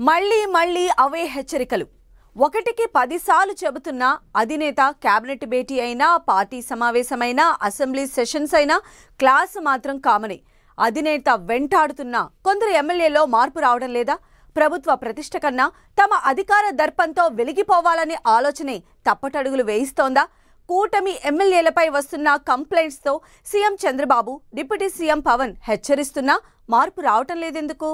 మళ్ళీ అవే హెచ్చరికలు. ఒకటికి 10 సార్లు చెబుతున్నా అధినేత కేబినెట్ భేటీ అయినా, పార్టీ సమావేశమైనా, అసెంబ్లీ సెషన్స్ అయినా క్లాసు మాత్రం కామనే. అధినేత వెంటాడుతున్నా కొందరు ఎమ్మెల్యేలో మార్పు రావడం లేదా? ప్రభుత్వ ప్రతిష్ట కన్నా తమ అధికార దర్పంతో వెలిగిపోవాలనే ఆలోచనే తప్పటడుగులు వేయిస్తోందా? కూటమి ఎమ్మెల్యేలపై వస్తున్న కంప్లైంట్స్తో CM Chandrababu, deputy CM Pawan హెచ్చరిస్తున్నా మార్పు రావటం లేదెందుకు?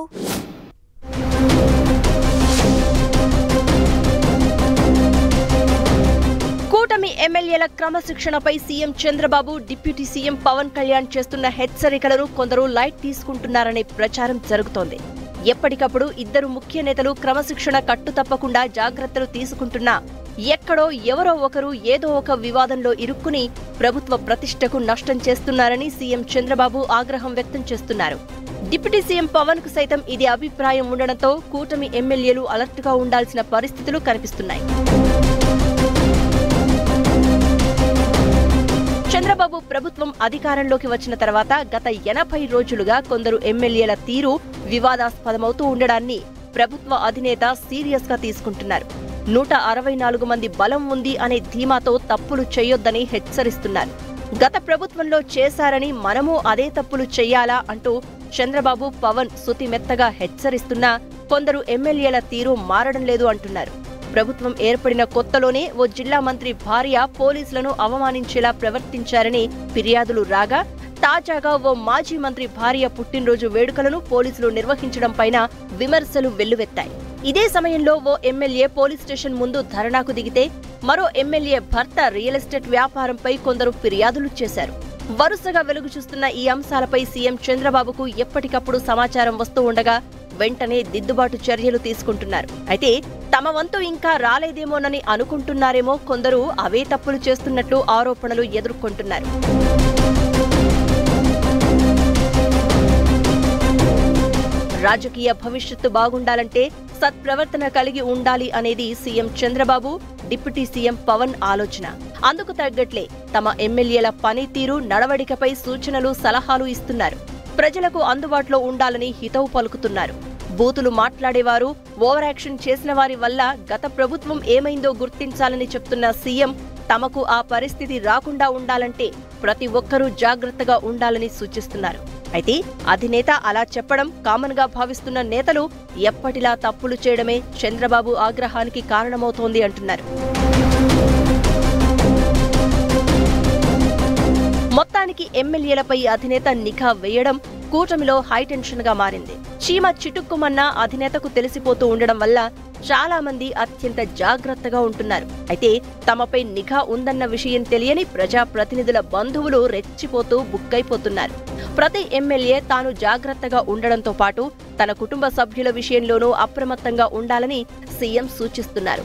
కూటమి ఎమ్మెల్యేల క్రమశిక్షణపై CM Chandrababu, deputy CM Pawan Kalyan చేస్తున్న హెచ్చరికలను కొందరు లైట్ తీసుకుంటున్నారనే ప్రచారం జరుగుతోంది. ఎప్పటికప్పుడు ఇద్దరు ముఖ్య నేతలు క్రమశిక్షణ కట్టుతప్పకుండా జాగ్రత్తలు తీసుకుంటున్నా ఎక్కడో ఎవరో ఒకరు ఏదో ఒక వివాదంలో ఇరుక్కుని ప్రభుత్వ ప్రతిష్టకు నష్టం చేస్తున్నారని సీఎం చంద్రబాబు ఆగ్రహం వ్యక్తం చేస్తున్నారు. డిప్యూటీ సీఎం పవన్ కు సైతం ఇది అభిప్రాయం ఉండడంతో కూటమి ఎమ్మెల్యేలు అలర్ట్గా ఉండాల్సిన పరిస్థితులు కనిపిస్తున్నాయి. చంద్రబాబు ప్రభుత్వం అధికారంలోకి వచ్చిన తర్వాత గత 80 రోజులుగా కొందరు ఎమ్మెల్యేల తీరు వివాదాస్పదమవుతూ ఉండడాన్ని ప్రభుత్వ అధినేత సీరియస్ గా తీసుకుంటున్నారు. 164 మంది బలం ఉంది అనే ధీమాతో తప్పులు చేయొద్దని హెచ్చరిస్తున్నారు. గత ప్రభుత్వంలో చేశారని మనము అదే తప్పులు చెయ్యాలా అంటూ చంద్రబాబు, పవన్ సుతిమెత్తగా హెచ్చరిస్తున్నా కొందరు ఎమ్మెల్యేల తీరు మారడం లేదు అంటున్నారు. ప్రభుత్వం ఏర్పడిన కొత్తలోనే ఓ జిల్లా మంత్రి భార్య పోలీసులను అవమానించేలా ప్రవర్తించారని ఫిర్యాదులు రాగా, తాజాగా ఓ మాజీ మంత్రి భార్య పుట్టినరోజు వేడుకలను పోలీసులు నిర్వహించడం పైన విమర్శలు వెల్లువెత్తాయి. ఇదే సమయంలో ఓ ఎమ్మెల్యే పోలీస్ స్టేషన్ ముందు ధర్నాకు దిగితే, మరో ఎమ్మెల్యే భర్త రియల్ ఎస్టేట్ వ్యాపారంపై కొందరు ఫిర్యాదులు చేశారు. వరుసగా వెలుగు చూస్తున్న ఈ అంశాలపై సీఎం చంద్రబాబుకు ఎప్పటికప్పుడు సమాచారం వస్తూ ఉండగా వెంటనే దిద్దుబాటు చర్యలు తీసుకుంటున్నారు. అయితే తమ వంతు ఇంకా రాలేదేమోనని అనుకుంటున్నారేమో కొందరు అవే తప్పులు చేస్తున్నట్లు ఆరోపణలు ఎదుర్కొంటున్నారు. రాజకీయ భవిష్యత్తు బాగుండాలంటే సత్ప్రవర్తన కలిగి ఉండాలి అనేది CM Chandrababu, deputy CM Pawan ఆలోచన. అందుకు తగ్గట్లే తమ ఎమ్మెల్యేల పనితీరు, నడవడికపై సూచనలు, సలహాలు ఇస్తున్నారు. ప్రజలకు అందుబాటులో ఉండాలని హితవు పలుకుతున్నారు. బూతులు మాట్లాడేవారు, ఓవర్ యాక్షన్ చేసిన వారి వల్ల గత ప్రభుత్వం ఏమైందో గుర్తించాలని చెప్తున్న సీఎం, తమకు ఆ పరిస్థితి రాకుండా ఉండాలంటే ప్రతి ఒక్కరూ జాగ్రత్తగా ఉండాలని సూచిస్తున్నారు. అయితే అధినేత అలా చెప్పడం కామన్ గా భావిస్తున్న నేతలు ఎప్పటిలా తప్పులు చేయడమే చంద్రబాబు ఆగ్రహానికి కారణమవుతోంది అంటున్నారు. మొత్తానికి ఎమ్మెల్యేలపై అధినేత నిఘా వేయడం కూటమిలో హైటెన్షన్ గా మారింది. చీమ చిటుక్కుమన్నా అధినేతకు తెలిసిపోతూ ఉండడం వల్ల చాలా మంది అత్యంత జాగ్రత్తగా ఉంటున్నారు. అయితే తమపై నిఘా ఉందన్న విషయం తెలియని ప్రజాప్రతినిధుల బంధువులు రెచ్చిపోతూ బుక్కైపోతున్నారు. ప్రతి ఎమ్మెల్యే తాను జాగ్రత్తగా ఉండడంతో పాటు తన కుటుంబ సభ్యుల విషయంలోనూ అప్రమత్తంగా ఉండాలని సీఎం సూచిస్తున్నారు.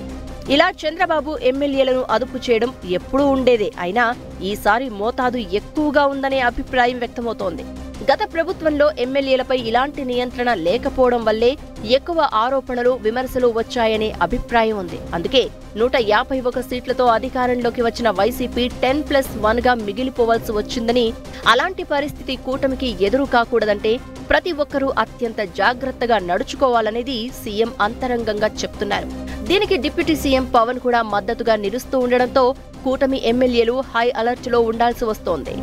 ఇలా చంద్రబాబు ఎమ్మెల్యేలను అదుపు చేయడం ఎప్పుడూ ఉండేదే. అయినా ఈసారి మోతాదు ఎక్కువగా ఉందనే అభిప్రాయం వ్యక్తమవుతోంది. గత ప్రభుత్వంలో ఎమ్మెల్యేలపై ఇలాంటి నియంత్రణ లేకపోవడం వల్లే ఎక్కువ ఆరోపణలు, విమర్శలు వచ్చాయనే అభిప్రాయం ఉంది. అందుకే 151 సీట్లతో అధికారంలోకి వచ్చిన వైసీపీ 10+1గా మిగిలిపోవాల్సి వచ్చిందని, అలాంటి పరిస్థితి కూటమికి ఎదురు కాకూడదంటే ప్రతి ఒక్కరూ అత్యంత జాగ్రత్తగా నడుచుకోవాలనేది సీఎం అంతరంగంగా చెప్తున్నారు. దీనికి డిప్యూటీ సీఎం పవన్ కూడా మద్దతుగా నిలుస్తూ ఉండడంతో కూటమి ఎమ్మెల్యేలు హై అలర్ట్ లో ఉండాల్సి వస్తోంది.